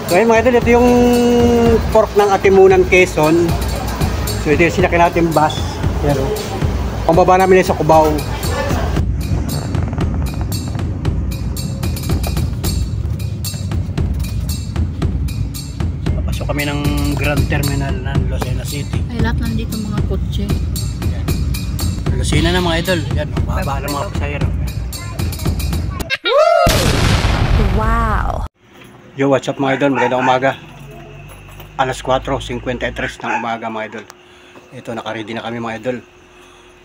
So ayun mga idol, ito yung pork ng Atimunan, Quezon. So ito yung sinakyan natin bus. Pero pambaba namin sa Cubao. Papasok kami ng Grand Terminal ng Lucena City. Ay, lahat nandito mga kotse. Yan. Lucena na mga idol. Yan, mababa ng mga pasahero. Wow! Yo, what's up mga idol? Magandang umaga. Alas 4:53 ng umaga mga idol. Ito, nakaready na kami mga idol.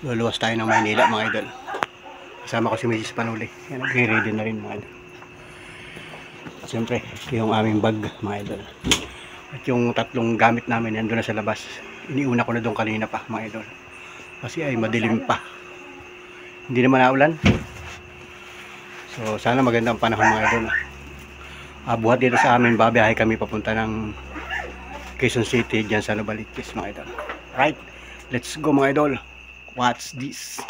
Luluwas tayo ng Maynila mga idol. Kasama ko si Mrs. Panuli. Yan, nag-ready na rin mga idol. At siyempre, yung aming bag mga idol. At yung tatlong gamit namin nandun na sa labas. Iniuna ko na doon kanina pa mga idol. Kasi ay madilim pa. Hindi naman naulan. So sana magandang panahon mga idol. Buhat dito sa amin, babiyahe kami papunta ng Quezon City, dyan sa Novaliches mga idol. Right, let's go mga idol. What's this?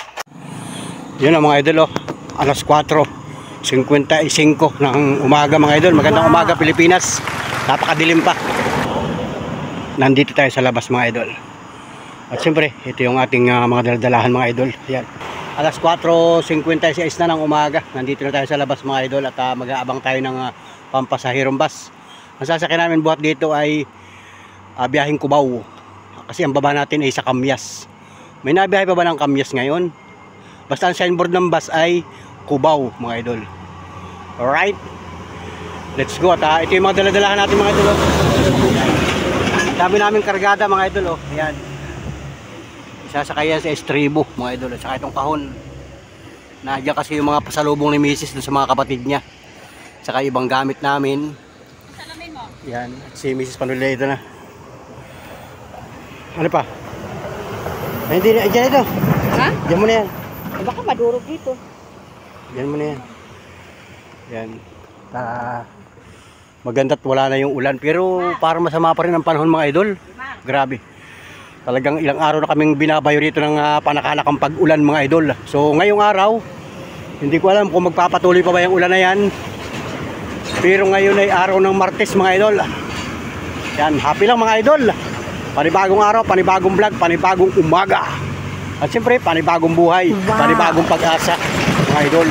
Yun ang mga idol, oh. Alas 4:55 ng umaga mga idol. Magandang umaga Pilipinas. Napakadilim pa. Nandito tayo sa labas mga idol. At siyempre, ito yung ating mga daldalahan mga idol. Ayan. Alas 4:56 na ng umaga. Nandito na tayo sa labas mga idol. At mag-aabang tayo ng pampasahirong bus. Ang sasakyan namin buhat dito ay biyaheng Cubao. Kasi ang baba natin ay sa Kamyas. May nabiyahe pa ba ng Kamyas ngayon? Basta ang signboard ng bus ay Cubao mga idol. Alright, let's go. At ito yung mga daladalahan natin mga idol, oh. Dami namin kargada mga idol, oh. Ayan, isasakayan sa estribo mga idol. At saka itong kahon, nandiyan kasi yung mga pasalubong ni Mrs. sa mga kapatid niya. Saka ibang gamit namin. Yan, si Mrs. Panuli ito na. Ano pa? Ay, hindi na, dyan ito. Ha? Dyan mo na yan. Eh, baka madurog dito. Dyan mo na yan. Yan. Maganda't wala na yung ulan. Pero parang masama pa rin ang panahon mga idol. Grabe. Talagang ilang araw na kaming binabayo rito ng panakanakang pag-ulan mga idol. So ngayong araw, hindi ko alam kung magpapatuloy pa ba yung ulan na yan. Pero ngayon ay araw ng Martes mga idol. Yan, happy lang mga idol. Panibagong araw, panibagong vlog, panibagong umaga. At siyempre, panibagong buhay, panibagong pag-asa mga idol.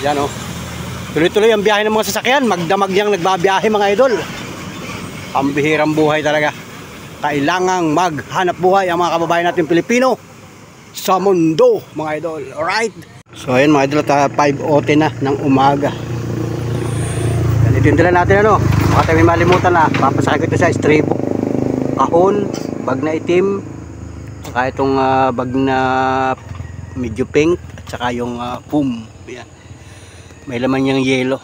Yan, oh. Tuloy-tuloy ang biyahe ng mga sasakyan. Magdamag niyang nagbabiyahe mga idol. Pambihirang buhay talaga. Kailangang maghanap buhay ang mga kababayan natin Pilipino sa mundo mga idol. Alright. So ayun mga idol, 5:00 na ng umaga. Ito yung dala natin, ano. Baka tayo may malimutan na. Papasakay ko ito sa estribo. Kahon, bag na itim, saka itong bag na medyo pink, at saka yung foam. Ayan. May laman niyang yelo.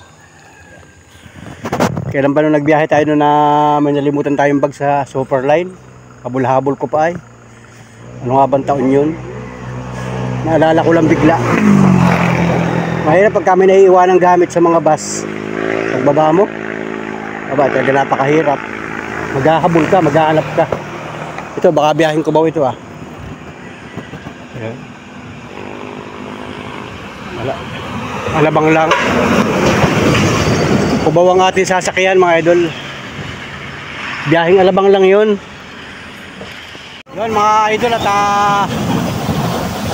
Kailan ba nung nagbiyahe tayo nung may nalimutan tayong bag sa Superline? Habol-habol ko pa ay. Ano nga bang taon yun? Naalala ko lang bigla. Mahirap pag kami naiiwan ng gamit sa mga bus. Pagbaba mo, aba, talaga napakahirap. Maghahabol ka, maghahanap ka. Ito, baka biyahin Cubao ito, ah. Ayan. Alabang lang. Cubao ang ating sasakyan mga idol. Biyahing Alabang lang yun. Yun mga idol, at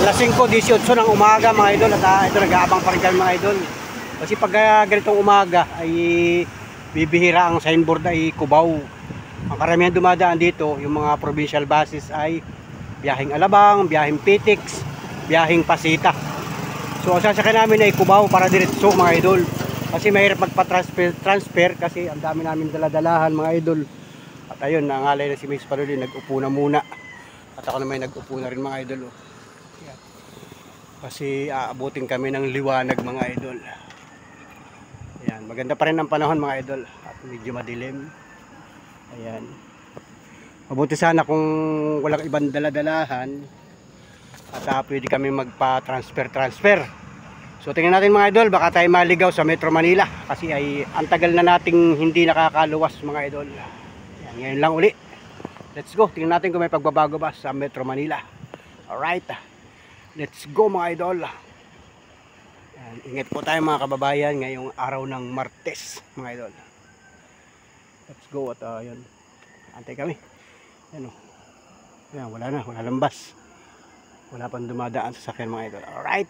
alas 5:18 ng umaga mga idol. At ito, nag-aabang pa rin kami mga idol. Kasi pag ganitong umaga ay bibihira ang signboard ay Cubao. Ang karamihan dumadaan dito, yung mga provincial buses ay biyaheng Alabang, biyaheng Pitix, biyaheng Pasita. So ang sasakyan namin ay Cubao para diretso mga idol. Kasi mahirap magpa-transfer kasi ang dami namin daladalahan mga idol. At ayun, nangalay na si Miss Panuli, nag-upo na muna. At ako naman nag-upo na rin mga idol, oh. Kasi aabutin kami ng liwanag mga idol. Ayan, maganda pa rin ang panahon mga idol. At medyo madilim. Ayan. Mabuti sana kung walang ibang daladalahan. At pwede kami magpa-transfer. So tingnan natin mga idol, baka tayo maligaw sa Metro Manila. Kasi ay ang tagal na nating hindi nakakaluwas mga idol. Ayan, ngayon lang uli. Let's go, tingnan natin kung may pagbabago ba sa Metro Manila. Alright, let's go mga idol. Ayan, ingat po tayo mga kababayan ngayong araw ng Martes mga idol. Let's go at yan. Antay kami. Yan o. Yan, wala lambas. Wala pang dumadaan sa sakyan mga idol. Alright.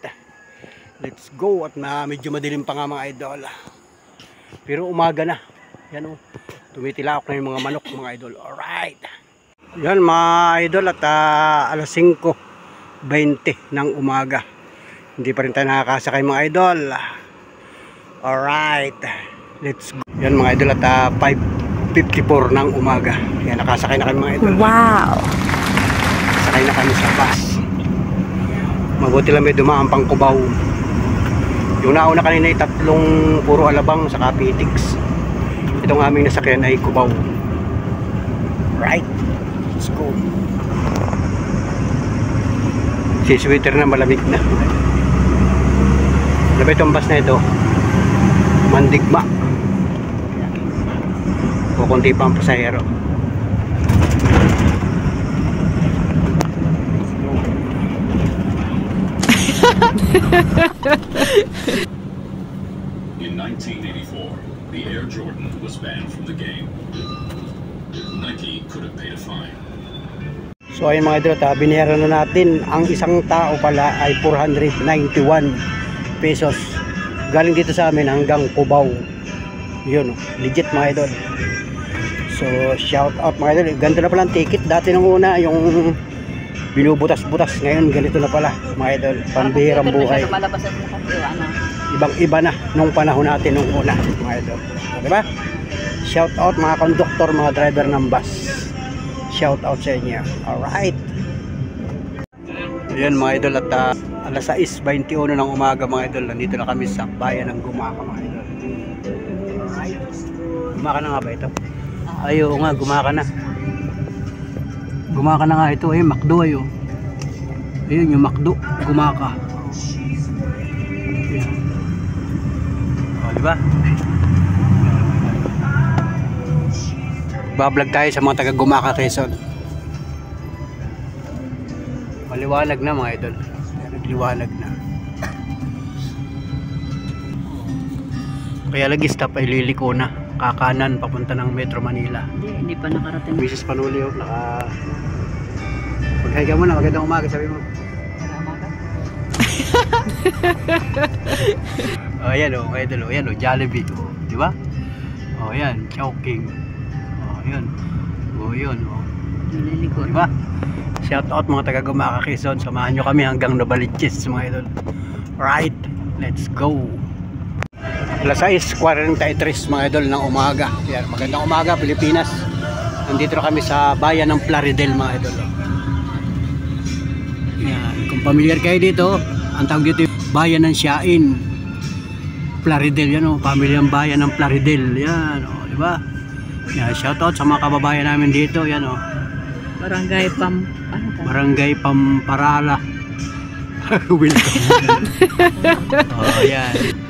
Let's go at medyo madilim pa nga mga idol. Pero umaga na. Yan o. Tumitilaok na yung mga manok mga idol. Alright. Yan mga idol at alas 5:20 ng umaga. Hindi pa rin tayo nakakasakay mga idol. Alright. Let's go. Yan mga idol at 5:54 ng umaga. Yan, nakasakay na kami mga idol. Wow! Sakay na kami sa bus. Mabuti lang may dumaan pang Cubao. Yung nauna kanina ay 3 puro alabang sa Kapitix. Itong aming nasakyan ay Cubao. Right. Let's go. Si sweater na malamig na. Labi itong bus na ito. Mandigma. Kukunti pa ang pasahero. In 1984, the Air Jordan was banned from the game. Nike could have paid a fine. So ayun mga idol, binayaran na natin. Ang isang tao pala ay 491 pesos. Galing dito sa amin hanggang Cubao. Yun, legit mga idol. So shout out mga idol. Ganito na pala ang ticket. Dati nung una yung binubutas-butas, ngayon ganito na pala mga idol. Pambihirang buhay. Ibang iba na nung panahon natin nung una mga idol. Diba? Shout out mga conductor, mga driver ng bus. Shout out sa inyo. Alright. Ayan mga idol at alas 6:21 ng umaga mga idol. Nandito na kami sa bayan ng Gumaka mga idol. Alright. Gumaka na nga ba ito? Ay oo nga, Gumaka na. Gumaka na nga ito. Eh, McDo ayo. Ayun yung McDo. Gumaka. Ayan. O diba? Bablog tayo sa mga taga Gumaka, Quezon. Maliwanag na mga idol. Nagliwanag na. Kaya lagi stop ay liliko na. Kakanan papunta ng Metro Manila. Hindi pa nakarating. Mrs. Panulio, maghiga mo na, magandang umaga, sabi mo. Oh, ayan o, mga idol. Ayan o, Jollibee. O, di ba? O, ayan, Chowking. O, ayan. O, yun. O. Nililikod. Diba? Shout out mga taga Gumaka, Quezon. Samahan nyo kami hanggang Novaliches mga idol. Right, let's go. Alas 6:43 mga idol ng umaga. Yan, magandang umaga Pilipinas. Nandito na kami sa bayan ng Plaridel mga idol. Yan, kung familiar kayo dito, ang tawag dito bayan ng Siain. Plaridel yan o, pamilyang bayan ng Plaridel. Yan o, diba? Yan, shout out sa mga kababayan namin dito. Yan o. Barangay Barangay Pamparala. Welcome. Oh, yan.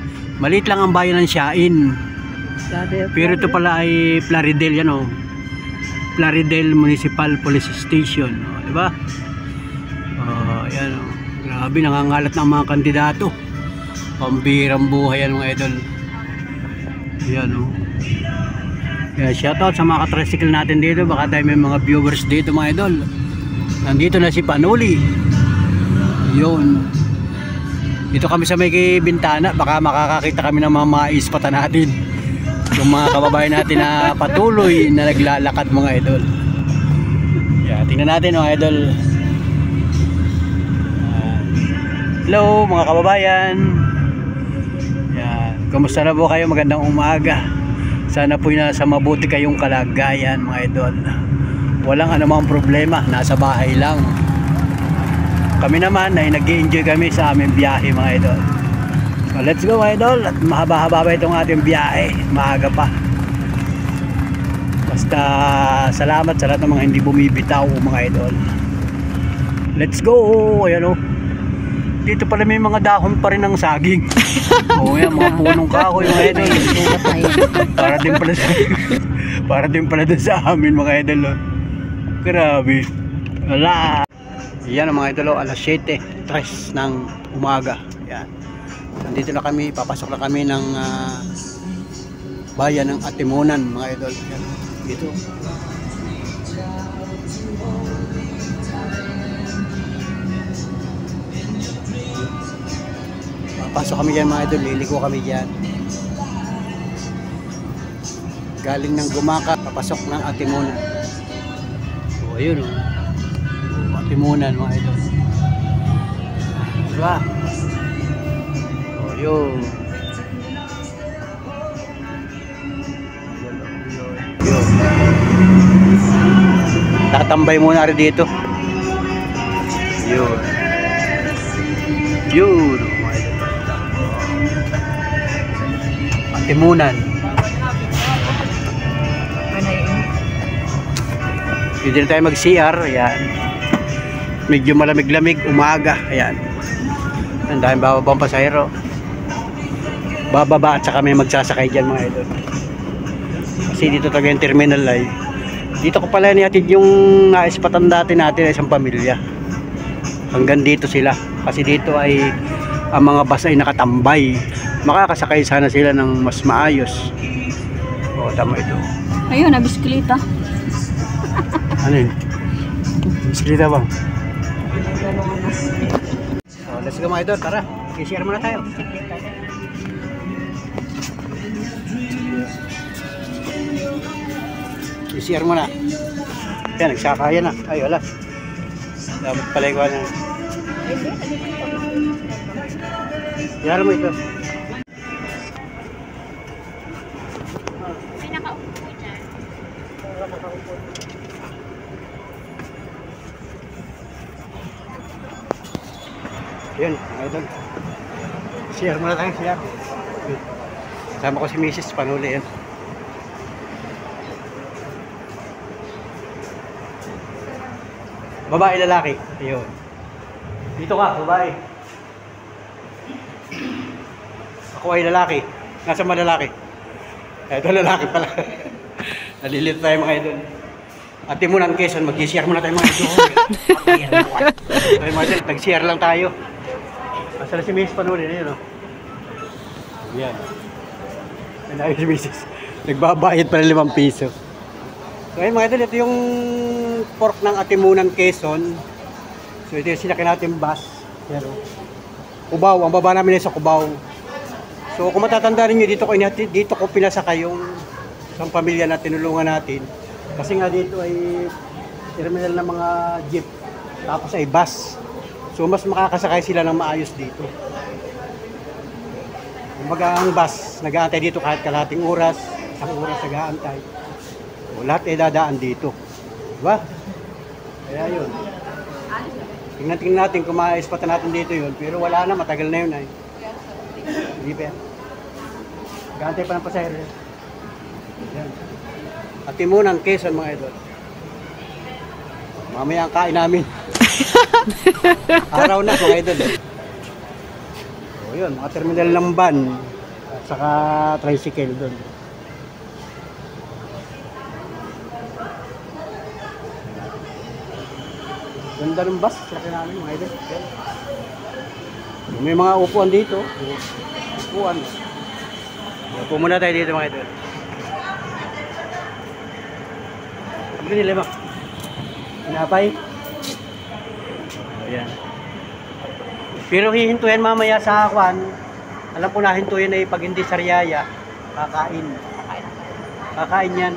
Maliit lang ang bayan ng Siain. Pero ito pala ay Plaridel yan o. Plaridel Municipal Police Station. O, diba? Oh, yan o. Grabe, nangangalat ng mga kandidato. Pambirang buhay yan mga idol. Yan o. Kaya shoutout sa mga katricycle natin dito. Baka tayo may mga viewers dito mga idol. Nandito na si Panuli. Yun. Dito kami sa may bintana. Baka makakakita kami ng mga maispata natin. Yung mga kababayan natin na patuloy na naglalakad mga idol. Yeah, tingnan natin mga idol. Hello mga kababayan. Yeah, kumusta na po kayo? Magandang umaga. Sana po nasa mabuti kayong kalagayan mga idol. Walang anumang problema, nasa bahay lang. Kami naman ay nag-i-enjoy kami sa aming biyahe mga idol. So let's go mga idol. At mahaba-haba pa itong ating biyahe. Maaga pa. Basta salamat sa lahat ng mga hindi bumibitaw mga idol. Let's go. Ayan o. Dito pala may mga dahon pa rin ng saging. O yan, mga punong kahoy mga idol. Para din pala doon sa amin mga idol. Grabe. Wala. Yan ang mga idol, alas 7:03 ng umaga. Yan. Nandito na kami, papasok na kami ng bayan ng Atimunan mga idol. Yan, dito. Pasok kami dyan mga idol, liliko kami dyan. Galing ng Gumaka, papasok ng Atimunan. So ayun Atimunan mga idol. Diba? So yun. Yun. Tatambay muna rin dito. Yun. Yun. Atimunan. Pwede na tayo mag-CR. Ayan. Medyo malamig-lamig. Umaga. Ayan. Ang daming bababang pasahero. Bababa at saka may magsasakay dyan mga idol. Kasi dito talaga yung terminal ay. Dito ko pala niatid yung naispatan dati natin ay isang pamilya. Hanggang dito sila. Kasi dito ay ang mga bus ay nakatambay. Makakasakay sana sila ng mas maayos. O, tama ito. Ayun, na bisikleta. Ano yun? Bisikleta bang? So, let's go mga idol. Tara, i-share muna tayo. I-share muna. Yan, nagsakaya na. Ay, wala. Dapat pala ikaw na. Yara mo ito. May nakaupo dyan. Yun, mga idol. Share muna tayo, share. Kasama ko si Mrs. Panuli yan. Babae, lalaki. Ayun. Dito ka, babae. Ako ay lalaki. Nasa mga lalaki? Ito lalaki pala. Nalilito tayo mga idol. Atimunan Quezon, mag-share muna tayo mga idol. Tayo mga idol, nag-share lang tayo. Masala si Mrs. Panuli na yun, no? Yan. May si Mrs. Nagbabayad pala 5 piso. So ayun mga idol, ito yung pork ng Atimunan Quezon. So ito yung sinakyan natin bus. Pero Cubao, ang baba namin ay sa Cubao. So kung matatanda rin nyo, dito ko pinasakay yung isang pamilya na tinulungan natin. Kasi nga dito ay terminal ng mga jeep. Tapos ay bus. So mas makakasakay sila ng maayos dito. Kumbaga ang bus, nag-aantay dito kahit kalahating oras, isang oras nag-aantay. O, lahat ay dadaan dito. Diba? Kaya yun. Tingnan natin kung maispatan natin dito yun. Pero wala na, matagal na yun ay. Hindi pa yan. Nag-aantay pa ng pasahero. Yan. Atimunan Quezon mga idol. Mamaya ang kain namin. Araw na mga idol. So yun, mga terminal ng van at saka tricycle doon. Ganda ng bus, laki namin mga idol. May mga upuan dito. Upuan. Upo muna tayo dito mga idol. Ano nila ba? Pinapay? Ayan. Pero hihintuyan mamaya sa kwan. Alam ko na hintuyan ay pag hindi sariaya, kakain. Kakain yan.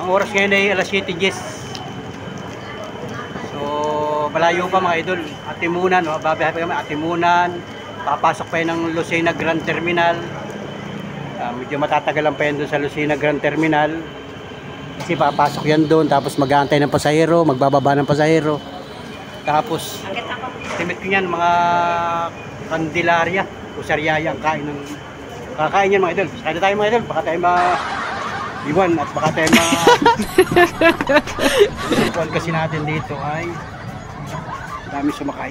Ang oras ngayon ay alas 7:10. So, malayo pa mga idol. Atimunan, babiyahe pa kami Atimunan. Papasok pa yun ng Lucena Grand Terminal. Medyo matatagalan pa yan doon sa Lucena Grand Terminal. Kasi papasok yan doon, tapos mag-aantay ng pasahero, magbababa ng pasahero. Tapos, estimate ko yan, mga Candelaria o Sariaya ang kain ng... Kakain yan mga idol. Kaya tayo mga idol, baka tayo iwan at baka tayo Ituan kasi natin dito ay dami sumakay.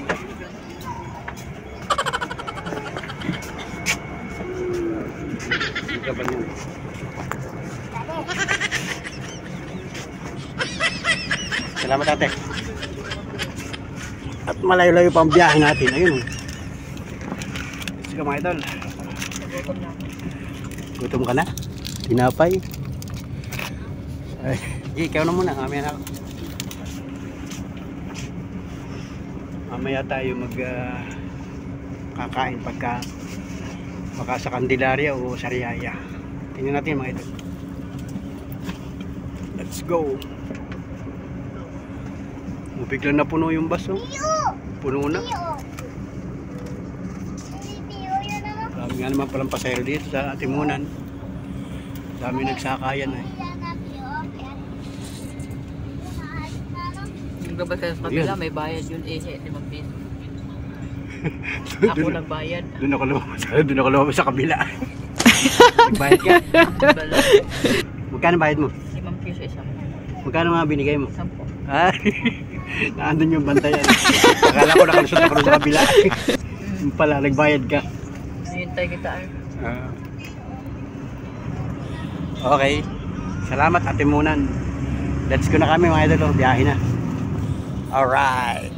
Ito ba yun? Salamat ate. At malayo-layo pa ang biyahe natin. Ayun. Let's go mga idol. Gutom ka na? Tinapay? Ay, ikaw na muna. Mamaya na ako. Mamaya tayo kakain pagka baka sa Candelaria o Sariaya. Tingnan natin mga idol. Let's go. Biglang na puno yung bus, oh. Puno na. Dami nga naman palang pasayro dito sa Atimunan. Dami nagsakayan eh. Nagbaba ka sa kabila, may bayad yun eh. 5 piso. Ako nagbayad. Doon ako lumabas sa kabila. Nagbayad ka? Magkano bayad mo? 5 piso isa. Magkano nga binigay mo? 10. Ah, naandun yung bantayan. Akala ko nakalusot ako sa kabila. Yung pala, nagbayad ka. Hintay kita ay. Okay. Salamat Atimunan. Let's go na kami mga idol. Biyahe na. Alright.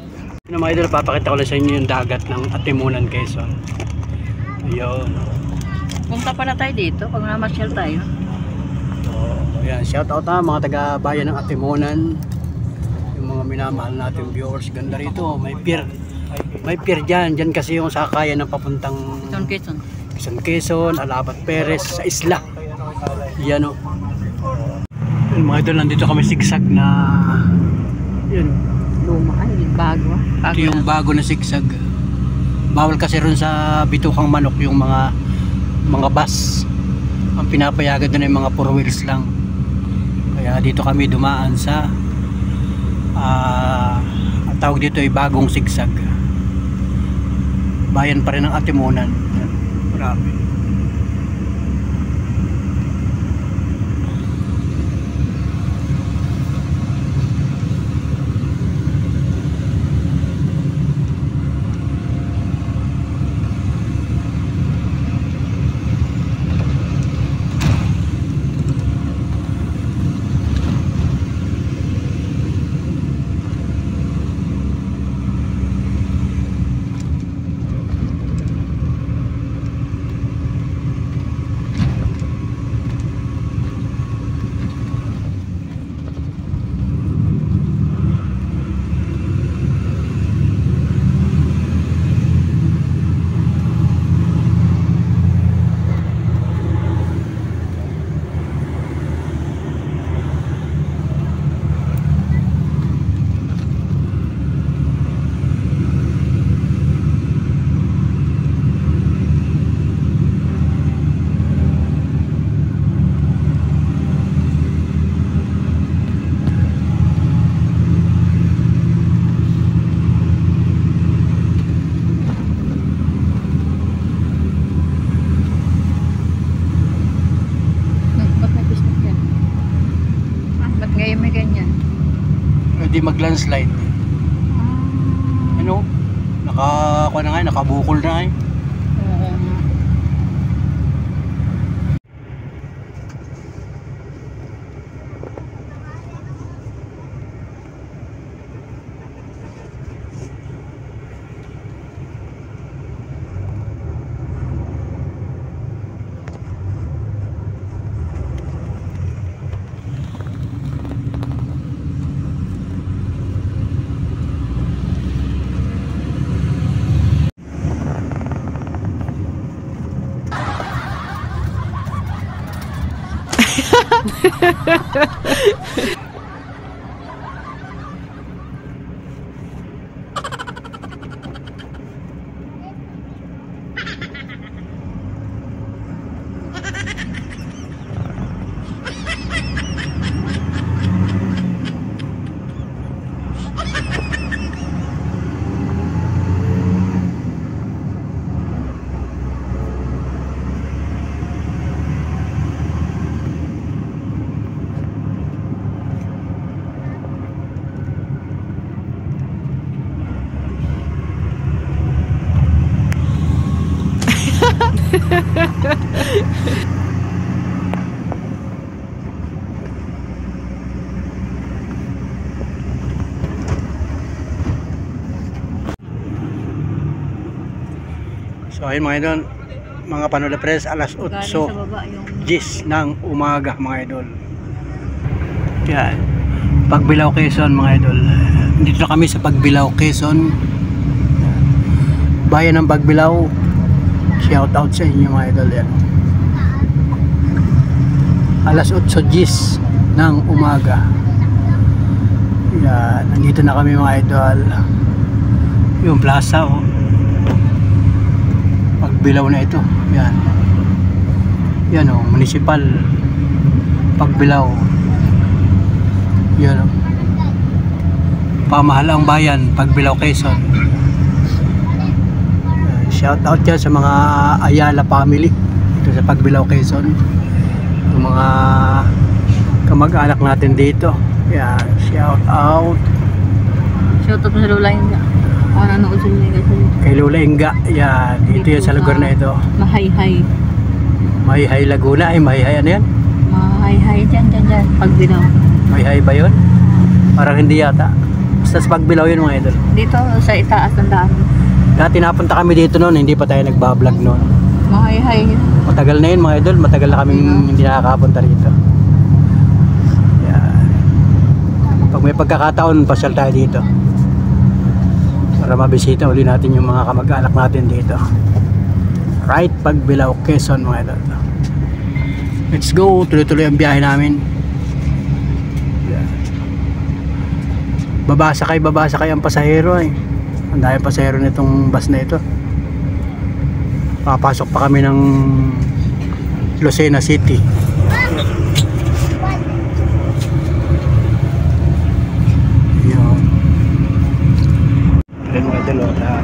Yun mga idol, papakita ko lang sa inyo yung dagat ng Atimunan, Quezon. Ayun. Punta pa na tayo dito pag namasyal tayo. So, ayan, shout out ha mga taga bayan ng Atimunan. Yung mga minamahal natin viewers. Ganda rito. May pier. May pier dyan. Dyan kasi yung sakayan ng papuntang Quezon, Alabat Perez sa isla. Yan o. Yung mga idol, nandito kami sigsag na yun. Luma ay bago. Ito yung bago na sigsag. Bawal kasi ron sa Bitukang Manok yung mga bus. Ang pinapayagan doon ay mga 4 wheels lang. Kaya dito kami dumaan sa ang tawag dito ay bagong sigsag. Bayan pa rin ng Atimunan. Marami. Pwede mag-landslide. Ano? Nakabukol na eh. Oo nga. So ayun mga idol, mga Panola Press, alas Galing 8 sa baba yung... 10 ng umaga mga idol. Yan. Pagbilao, Quezon mga idol. Dito na kami sa Pagbilao, Quezon. Bayan ng Pagbilao. Shout out sa inyo mga idol. Yan. Alas 8:10 ng umaga. Yan. Nandito na kami mga idol. Yung plaza oh. Pagbilao na ito. Yan. Yan oh, municipal Pagbilao. Yan oh. Pamahalang bayan Pagbilao, Quezon. Shout out yan sa mga Ayala family dito sa Pagbilao, Quezon. Yung mga kamag-anak natin dito. Yan, shout out. Shout out mo sa Lola Inga. Ako nanood sa Lola Inga. Kay Lola Inga. Yan, dito yan sa lugar na ito. Mahay-hay. Mahihay Laguna. Ay, Mahihay ano yan? Mahay-hay dyan. Pagbilao. Mahihay ba yun? Parang hindi yata. Basta sa Pagbilao yun mga idol. Dito sa itaas ng daan. Dati napunta kami dito noon, hindi pa tayo nagbablog noon. Mahay-hay. Matagal na yun mga idol, matagal na kaming hindi nakakapunta rito. Yan. Pag may pagkakataon, pasyal tayo dito. Para mabisita uli natin yung mga kamag-anak natin dito. Right, Pagbilao, Quezon mga idol. Let's go, tuloy-tuloy ang biyahe namin. Yan. Babasa kay ang pasahero eh. Ang dami pasahero nitong bus na ito. Papasok pa kami ng Lucena City. Yun. Ayan mga dalawa na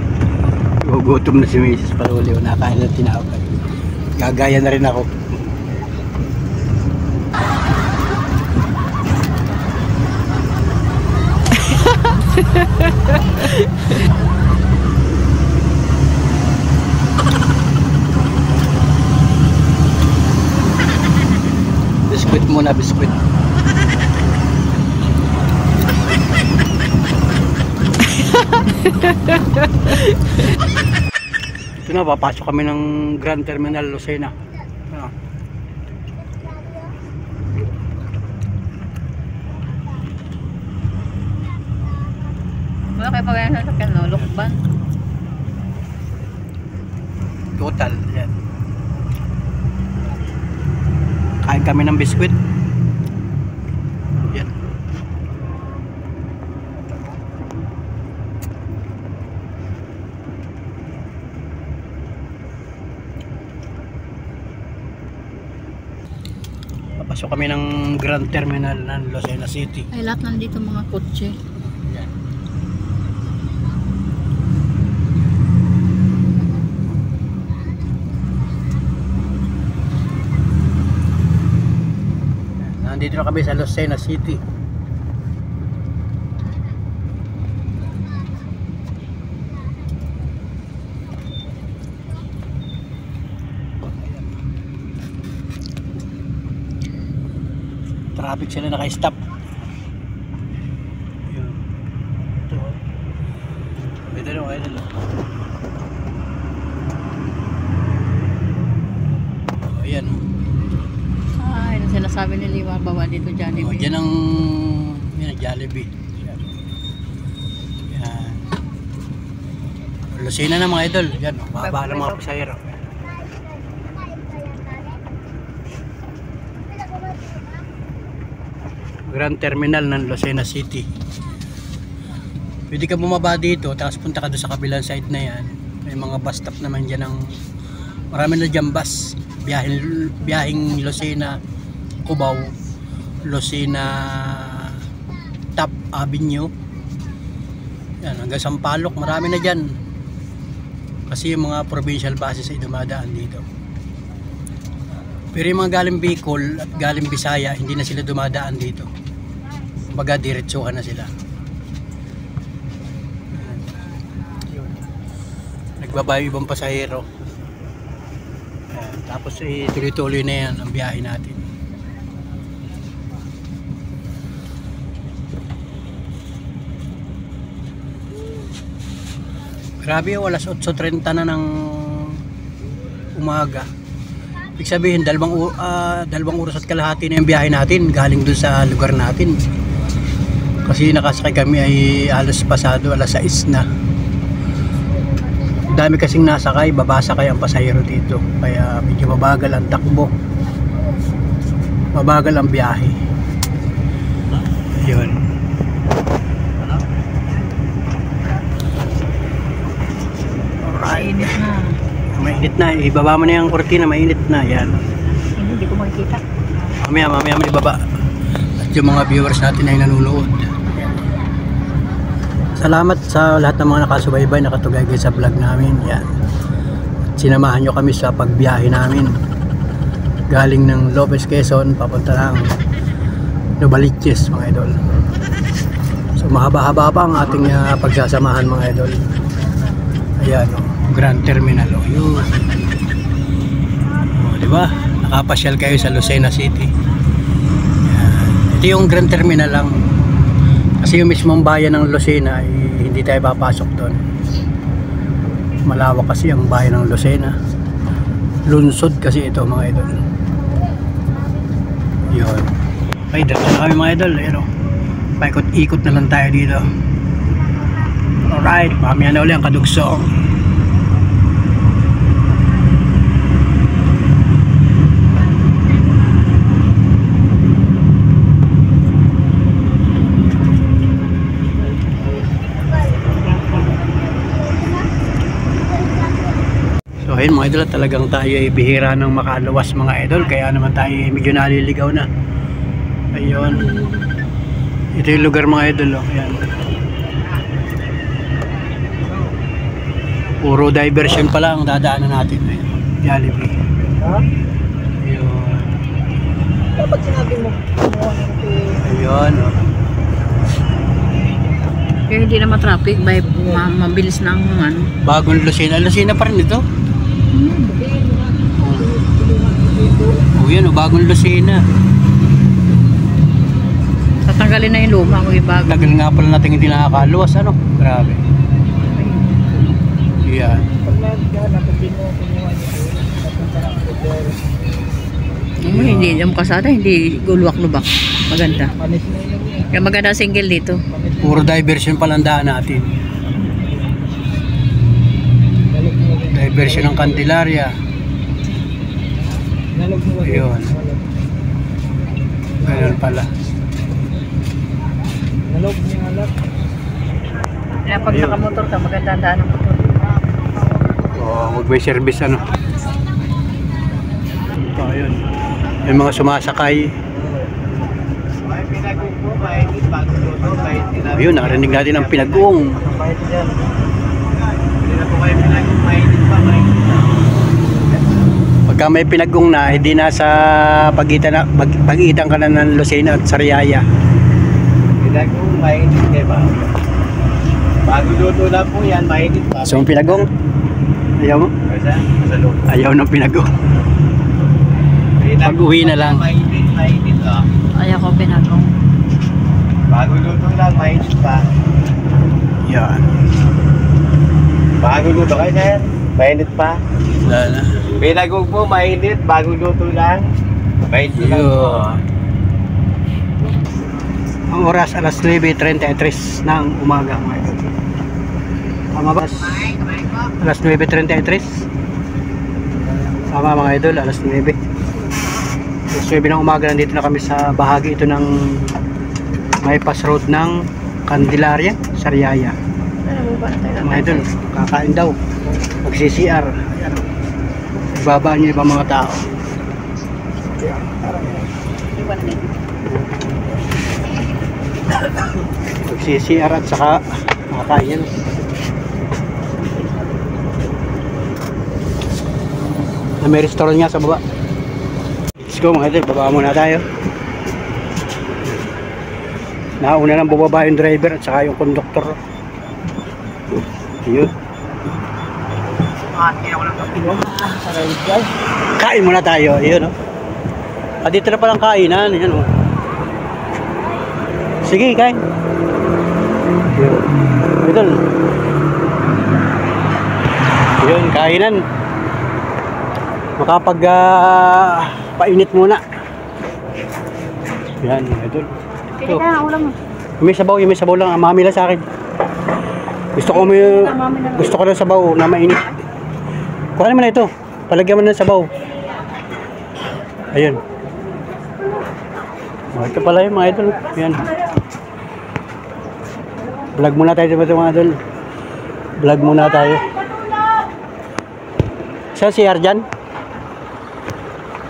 gugutom na si Mrs. Paluli. Nakain na tinapay. Gagaya na rin ako. Biskuit muna, biskuit. Ito na, papasok kami ng Grand Terminal Lucena. Ano? Wala kayo pagkain sa sakyan, no? Lukban. Total, yan. Kain kami ng biskuit. Yan. Papasok kami ng Grand Terminal ng Lucena City. Ay, lahat nandito mga kotse. Yan. Nandito na kami sa Lucena City. Traffic sila naka-stop. Yun. Ito. Ito na, ito na. Ayan. Ay, nung sinasabi ni Liwa, bawal dito Jollibee. Oh, dyan ang Jollibee. Yan. Yan. Lucena na mga idol. Yan, baba ng mga pasahero. Grand Terminal ng Lucena City. Pwede ka bumaba dito, tapos punta ka doon sa kabilang side na yan. May mga bus stop naman dyan ng marami na dyan bus. Biyahing Lucena, Cubao, Lucena Top Avenue. Yan, hanggang Sampaloc, marami na dyan. Kasi yung mga provincial buses ay dumadaan dito. Pero yung mga galing Bicol at galing Bisaya, hindi na sila dumadaan dito. Kumbaga diretsuhan na sila. Nagbabayo ibang pasahero. Ayan, tapos tuloy-tuloy na yan ang biyahe natin. Grabe, alas 8:30 na ng umaga. Ibig sabihin, dalawang oras at kalahati na yung biyahe natin galing dun sa lugar natin. Kasi nakasakay kami ay alas pasado, alas 6 na. Dami kasing nasakay, babasakay ang pasahero dito. Kaya medyo mabagal ang takbo. Mabagal ang biyahe. Yun. Alright. Mainit na. Mainit na, ibaba mo na yung kurtina, mainit na, yan. Hindi ko makikita. Mamaya mo ibaba. At yung mga viewers natin ay nanonood. Salamat sa lahat ng mga nakasubaybay, nakatugay sa vlog namin, yan. At sinamahan nyo kami sa pagbiyahe namin. Galing ng Lopez, Quezon, papunta ng Novaliches, mga idol. So mahaba-haba pa ang ating pagsasamahan, mga idol. Ayan, Grand Terminal, yun. Diba? Nakapasyal kayo sa Lucena City. Ayan. Ito yung Grand Terminal lang. Kasi yung mismong bayan ng Lucena ay hindi tayo papasok doon. Malawak kasi ang bayan ng Lucena. Lunsod kasi ito, mga idol. Yun. Okay, dito na kami, mga idol. Ayan, paikot-ikot na lang tayo dito. Alright, mamaya na ulit ang kadugsong. So ayun, mga idol, talagang tayo ay bihira ng makaluwas, mga idol. Kaya naman tayo medyo naliligaw na. Ayun. Ito yung lugar, mga idol. Ayan. Puro diversion pala ang dadaanan natin. Jollibee. Ayun. Dapat sinabi mo. Ayun. Kaya hindi na ma-traffic, mabilis ng ano. Bagong Lucena. Lucena pa rin ito. Oh, yan, bagong Lucena. Tatanggalin na yung luma ko yung bago. Tagal nga pala natin hindi nakakaluwas. Ano? Grabe. Yan. Hindi yung kasada, hindi gulwak-lubak. Maganda. Kaya maganda single dito. Puro diversion pala ang daan natin. Diversion ng Candelaria. Ayun. Ganun pala. Kaya pag nakamotor ka, maganda ang daan ng motor. Wag may service, ano. Ito, ayun. May mga sumasakay. Ayun, narinig natin ang pinag-uong. Pagka may pinag-uong na, hindi na sa pagitan ka na ng Lucena at Sariaya. Pinag-uong mainit kayo ba? Bago luto lang po yan, mainit pa. So, ang pinag-uong, ayaw mo? Ayaw ng pinag-uong. Pag-uwi na lang. Mainit oh. Ayaw ko pinagong. Bago luto lang, mainit pa. Yan. Bago luto kayo na yan, mainit pa. Wala na. Pinag-uong po, mainit. Bago luto lang, mainit lang po. Ang oras, alas 9:33 ng umaga. Tama ba? Alas 9:33. Tama, mga idol, alas 9. Alas 9 ng umaga, nandito na kami sa bahagi ito ng bypass road ng Candelaria, Sariaya. Mga idol, kakain daw. Mag-CCR. Ibabaan niyo ibang mga tao. Mag-CCR at saka kakain yan. May restaurant nga sa baba. Let's go, mga idol, baba muna tayo. Nauna nang bubaba yung driver at saka yung conductor. Yun. Kain muna tayo. Yun, oh. Dito na palang kainan. Yan, oh. Sige, kain. Yun. Idol. Yun, kainan. makapag painit muna. Yan, idol. Ito. May sabaw lang. Mami lang sa akin. Gusto ko ng sabaw na mainit. Kuha naman na ito. Palagyan mo ng sabaw. Ayun. Ito pala yung mga idol. Yan. Vlog muna tayo mga idol. Vlog muna tayo. Saan CR dyan?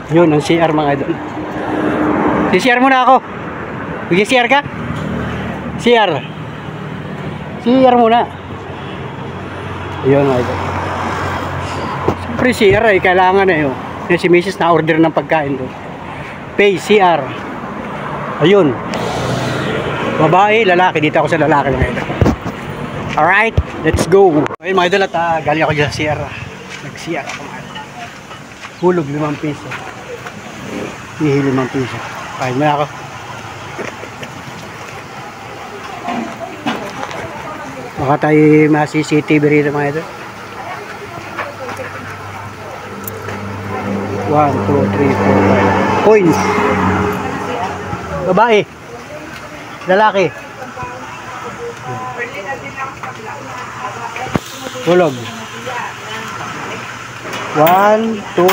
Yun, ang CR mga idol. CR muna ako. Mag-CR ka? CR. CR muna. Yun mga idol. Siyempre CR ay kailangan na yun. Si Mrs. na order ng pagkain doon. Pay CR. Ayun. Babae, lalaki. Dito ako sa lalaki mga idol. Alright, let's go. Ayun mga idol at galing ako dyan sa CR. Nag-CR ako mga idol. Hulog 5 piso. Hihi 5 piso. Kain mo na ako. Baka tayo ma-CCTV rito mga idol. 1, 2, 3, 4, 5 points. Babae. Lalaki. Tulog. 1, 2,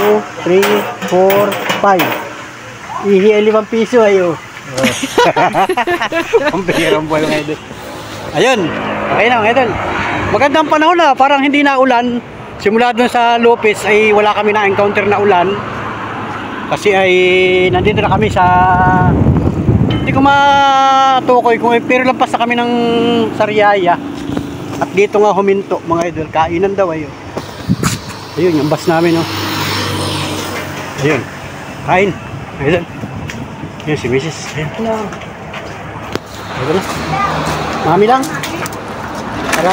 3, 4, 5. Ihi 5 piso ayo. Ang pihirang buwan mga idol. Ayun. Okay na mga idol. Magandang panahon na. Parang hindi na ulan. Simula dun sa Lopez ay wala kami na-encounter na ulan. Kasi ay nandito na kami sa... Hindi ko matukoy kung pero lampas na kami ng Sariaya. At dito nga huminto mga idol. Kainan daw ayo. Ayun yung bus namin oh. Ayun. Kain. Ayun. Ayun si Mrs. Ayun. Ayun na. Mami lang. Para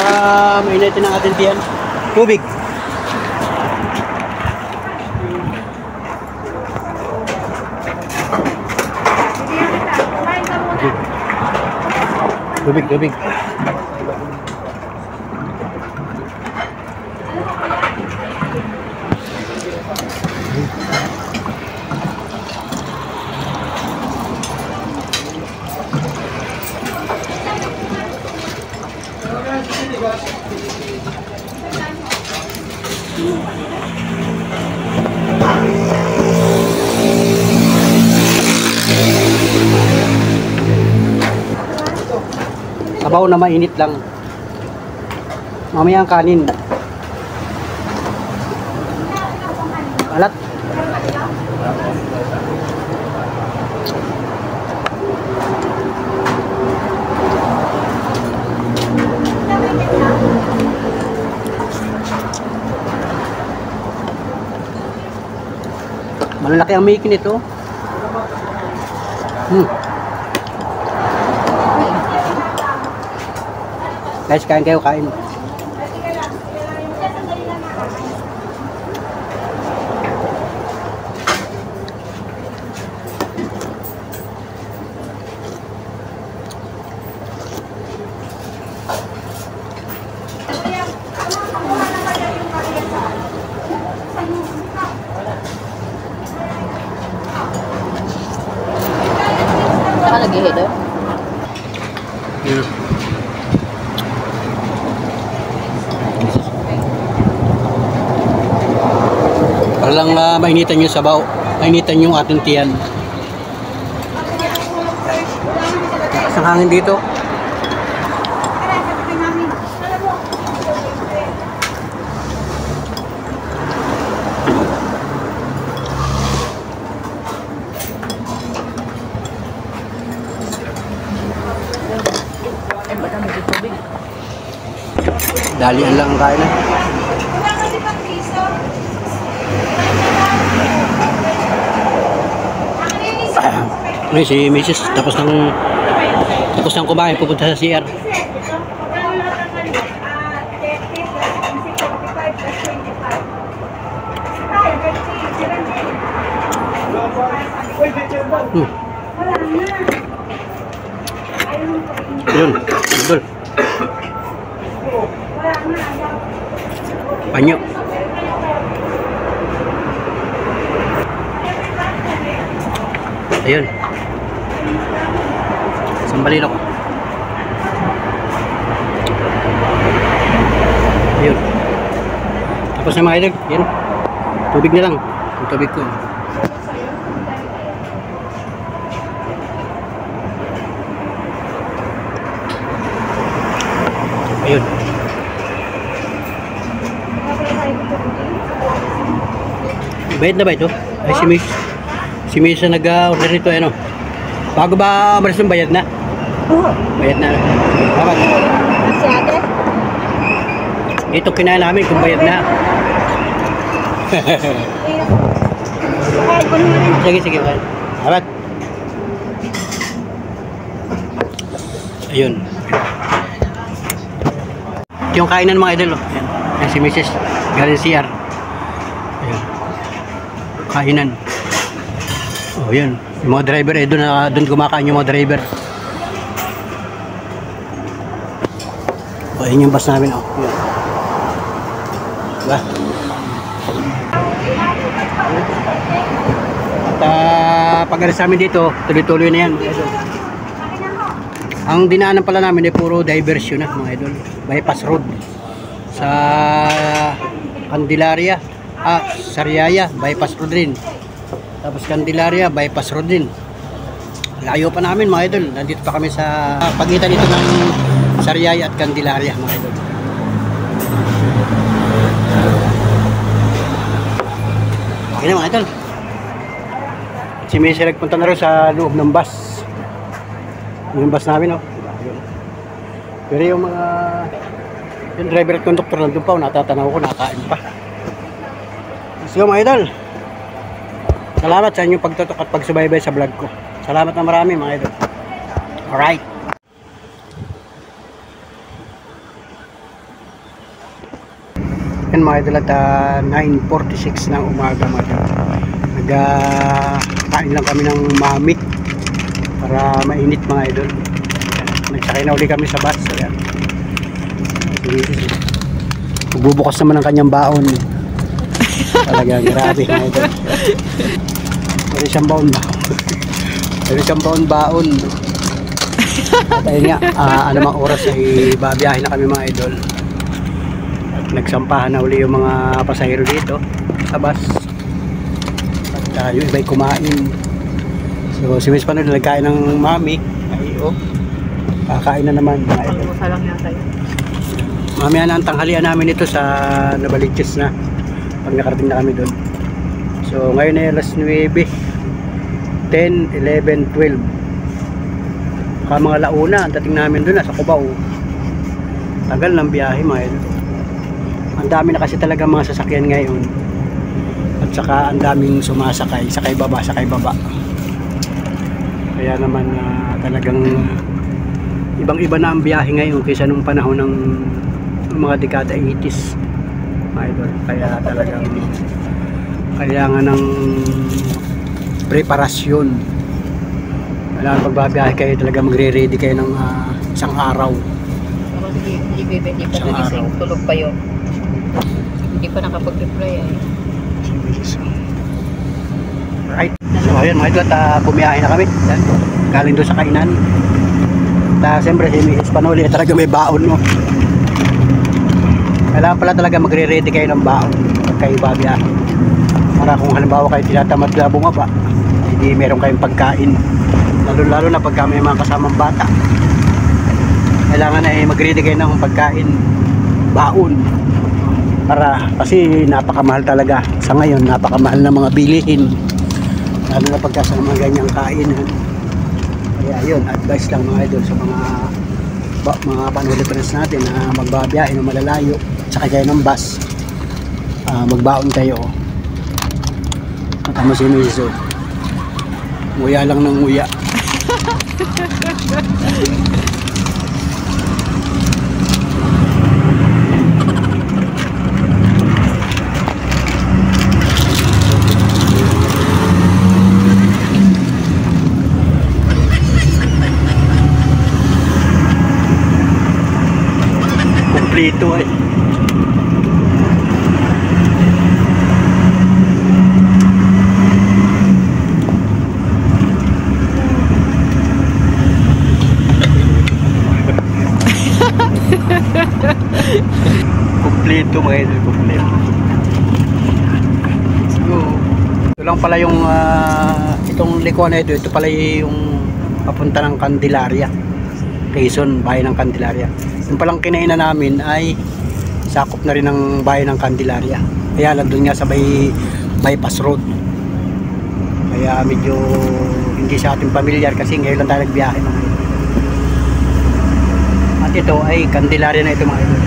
mainitin ang ating tiyan. Tubig. Tubig. Sabaw na mainit lang. Mamaya ang kanin. Alat. Malalaki ang making nito. Guys, kain kayo, kain. Saan nag-ihid? Yeah. Parang mainitan yung sabaw. Mainitan yung ating tiyan. Isang hangin dito. Dalian lang ang kain na. Ay, si Mrs. tapos nang kumain, pupunta sa CR. Yun, idol. Panyo. Ayun. Sambalin ako. Ayun. Tapos na mga idol. Yan. Tubig na lang. Yung tubig ko. Ayun. Bayad na ba ito? Ay, si Miss na nag-order nito, ano? Bago ba maras ng bayad na? Oo. Bayad na. Dapat. Si ate? Ito kinain namin kung bayad na. Kahit ko naman. Sige, sige. Dapat. Ayun. Ito yung kainan mga idol. Oh. Ayan. Ayan si Mrs. Galing CR. Ayun. Kainan. Oh, yun. Yung mga driver, doon kumakain yung mga driver. Oh, yun yung bus namin. Oh. Yun. Diba? At pag-alis namin dito, tuloy-tuloy na yan, mga idol. Ang dinaanan pala namin ay puro diversion na, mga idol. Bypass road. Sa Candelaria, Sariaya, bypass road rin. Tapos Candelaria, bypass road din. Layo pa namin mga idol. Nandito pa kami sa pagitan dito ng Sariaya at Candelaria mga idol. Okay na mga idol. Si Messi nagpunta na rin sa loob ng bus. Yung bus namin, oh. Pero yung mga yung driver at conductor nandun pa, natatanaw ko, nakain pa. Let's go mga idol. Salamat sa inyong pagtutok at pagsubaybay sa vlog ko. Salamat na marami mga idol. Alright. Yan mga idol at 9:46 ng umaga mga idol. Nagkain lang kami ng mami para mainit mga idol. Nagsakay na uli kami sa bus. Ayan. Magbubukas naman ang kanyang baon. Talaga grabe mga idol. Meron siyang baon. At ayun nga, anumang oras ay babiyahin na kami mga idol. At nagsampahan na uli yung mga pasahero dito sa bus. At yung iba'y kumain. So si Miss Panoy nagkain ng mami. Ay kakain na naman mga idol. Mamaya na ang tanghalian namin ito sa Nabaliches na. Pag nakarating na kami doon. So ngayon ay alas 9, 10, 11, 12. Baka mga launa ang dating namin doon sa Cubao. Tagal ng biyahe mga idol. Ang dami na kasi talaga mga sasakyan ngayon. At saka ang daming sumasakay, sakay baba. Kaya naman talagang ibang-iba na ang biyahe ngayon kaysa nung panahon ng mga dekada 80s. Idol. Kaya talagang kailangan ng preparasyon. Kailangan pagbabiyahe kayo talaga magre-ready kayo ng isang araw. Hindi pa nagising, tulog pa yun. Hindi pa nakapag-reply ay. Right. So ayun mga idol at bumiyahe na kami. Yan. Galing doon sa kainan. At siyempre si Mrs. Panoli talaga may baon mo. Kailangan pala talaga magre-ready kayo ng baon pag kayo babiyahe. Para kung halimbawa kayo tinatamad na bumaba, hindi meron kayong pagkain. Lalo na pagka may mga kasamang bata. Kailangan ay mag-ready kayo ng pagkain, baon. Para kasi napakamahal talaga. Sa ngayon, napakamahal na mga bilihin. Lalo na pagka sa mga ganyang kain. Kaya yun, advice lang mga idol sa mga panulitrans natin na magbabiyahe ng malalayo. Sakay kayo ng bus. Magbaon kayo. Matama si Miso. Nguya lang ng nguya. Kumplito eh. mga idol ko pala yun. Let's go. Ito lang pala yung itong likuan na ito pala yung papunta ng Candelaria, Quezon, bayan ng Candelaria. Yung palang kinainan namin ay sakop na rin ng bayan ng Candelaria, kaya lang doon nga sa bypass road, kaya medyo hindi sa ating pamilyar kasi ngayon lang tayo nagbiyahe mga idol. At ito ay Candelaria na ito mga idol.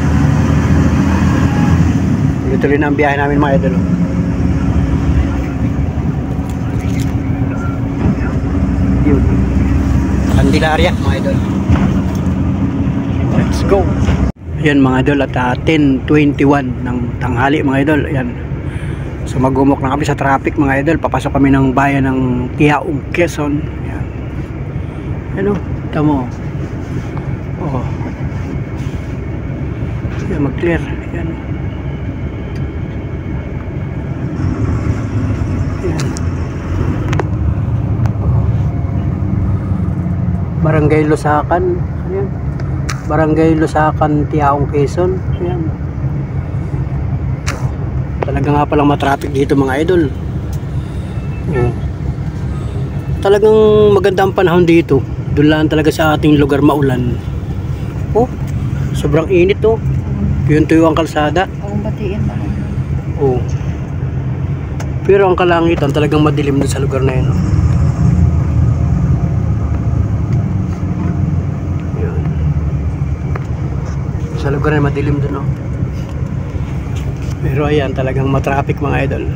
Tuloy-tuloy na ang biyahe namin mga idol. Yun, Candelaria mga idol. Let's go. Ayan mga idol, at 10:21 ng tanghali mga idol. Ayan, so magumok na kami sa traffic mga idol. Papasok kami ng bayan ng Tiaong, Quezon. Ayan, ano, tamo. Oh, ayan, mag-clear. Ayan, ayan. Barangay Lusakan. Ayan, Barangay Lusakan, Tiaong, Quezon. Ayan. Talaga nga palang matraffic dito mga idol. Oh. Talagang maganda ang panahon dito. Doon lang talaga sa ating lugar maulan. Oh, sobrang init oh. Tuyo ang kalsada. Akong batiin ba? Oh. Pero ang kalangitan talagang madilim doon sa lugar na yun. Oh. Sa lugar na madilim dun, oh. Pero ayan, talagang matraffic mga idol.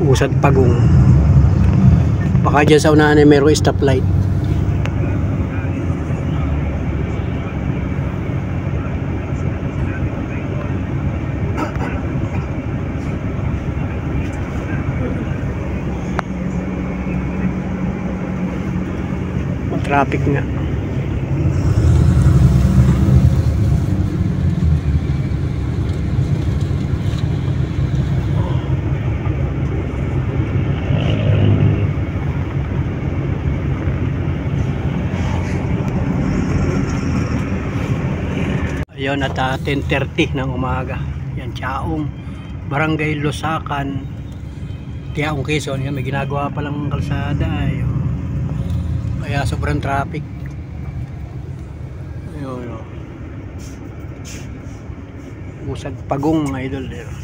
Usad Pagong. Baka dyan sa unahan ay mayroong stoplight. Matraffic nga. Ayun, at 10:30 ng umaga. Yan, Tiaong, Barangay Lusakan, Tiaong, Quezon. Yan, may ginagawa palang kalsada. Ayun. Kaya sobrang traffic. Ayun, oh. Usad Pagong mga idol. Ayun.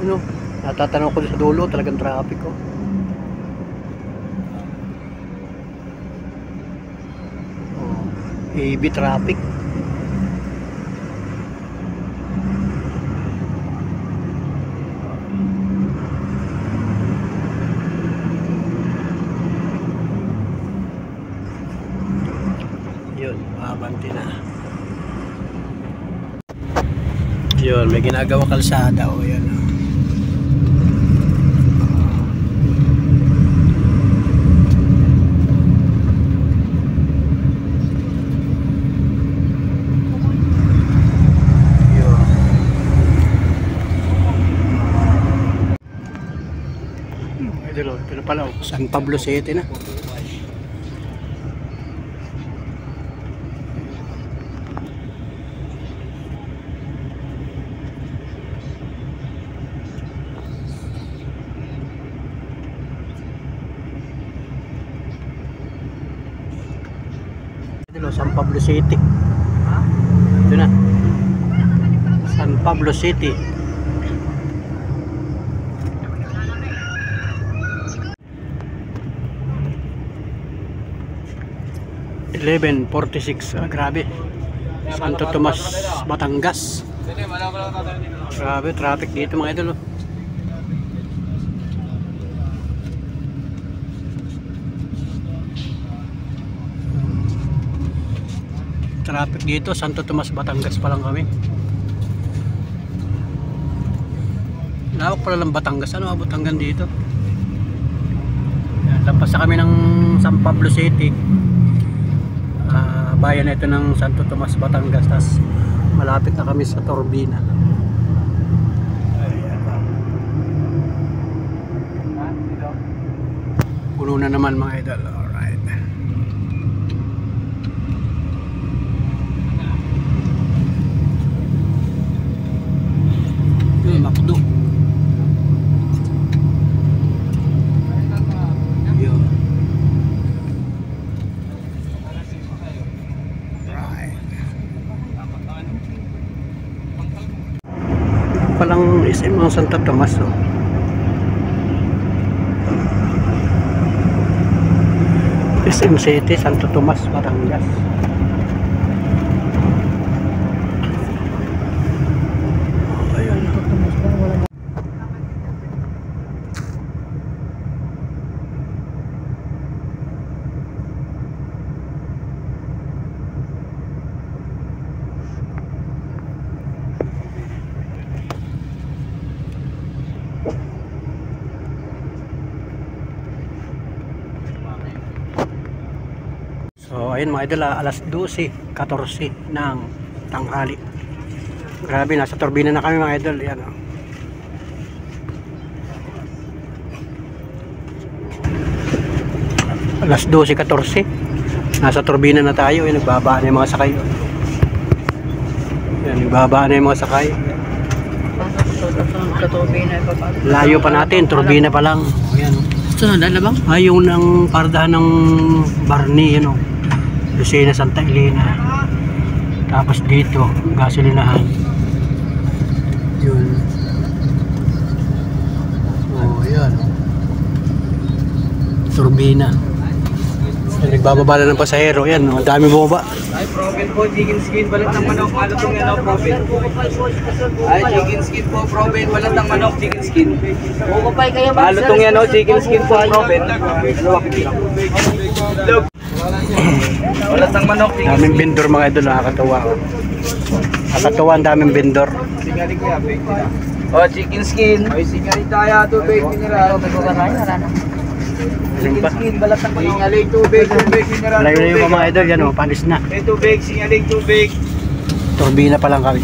Ano? Natatanong ko sa dulo, talagang traffic ko. Oh, heavy traffic. Yun, mabanti na. Yun, may ginagawa kalsada. O yan. Pero pala, San Pablo City na. San Pablo City. Ito na. San Pablo City. (11:46). Grabe. Santo Tomas, Batangas. Grabe, traffic dito mga idol. Traffic dito, Santo Tomas, Batangas pa lang kami. Lawak pala lang Batangas. Ano abot hanggang dito? Lampas na kami ng San Pablo City. Bayan na ito ng Santo Tomas, Batangas. Tas malapit na kami sa Turbina. Ayan. puno na naman mga idol. Alright. Makdo. Yun. Right. Palang SM ang Santo Tomas, oh. SM City, Santo Tomas, Batangas. Ayun. So ayun mga idol, alas 12:14 ng tanghali. Grabe, nasa turbina na kami mga idol. Yan, oh. Alas 12:14, nasa turbina na tayo. Yan, nagbabaan na yung mga sakay. Yan, nagbabaan na yung mga sakay. Layo pa natin, turbina pa lang. Ayan, oh. Sunod, ano bang? Ay, yung ng pardahan ng Barney, yun, oh. Lucena, Santa Elena. Tapos dito, gasolinahan. Yun. Oh, yan. Turbina. Yan, nagbababa na ng pasahero. Yan, ang dami bumaba. Ay, profit po, chicken skin, balat ng manok, malutong yan, profit. Ay, chicken skin po, profit, balat ng manok, chicken skin. Malutong yan, chicken skin po, profit. Balat ng manok, chicken Daming vendor mga idol, nakakatawa. Nakakatawa, ang daming vendor. singali ko yan, oh, chicken skin. Ay, singali tayo, tubig, mineral. Chicken skin, balat ng manok. Singali, tubig, mineral. Layo-layo pa mga idol, yan, oh, palis na. May tubig, singaling tubig. Turbina pa lang kami.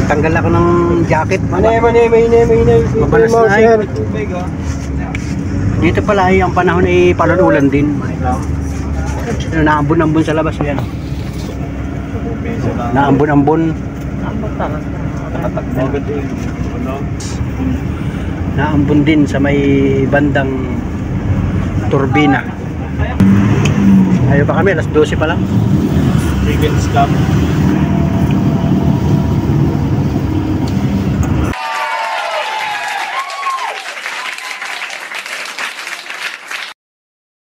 Tanggal ako ng jacket. Mane. Mabalas na ay. Tubig, oh. Dito pala ay ang panahon ay palunulan din. Naambon-ambon sa labas yan. Naambon-ambon. Naambon din sa may bandang turbina. Ayaw pa kami, alas 12 pa lang. Chicken scam.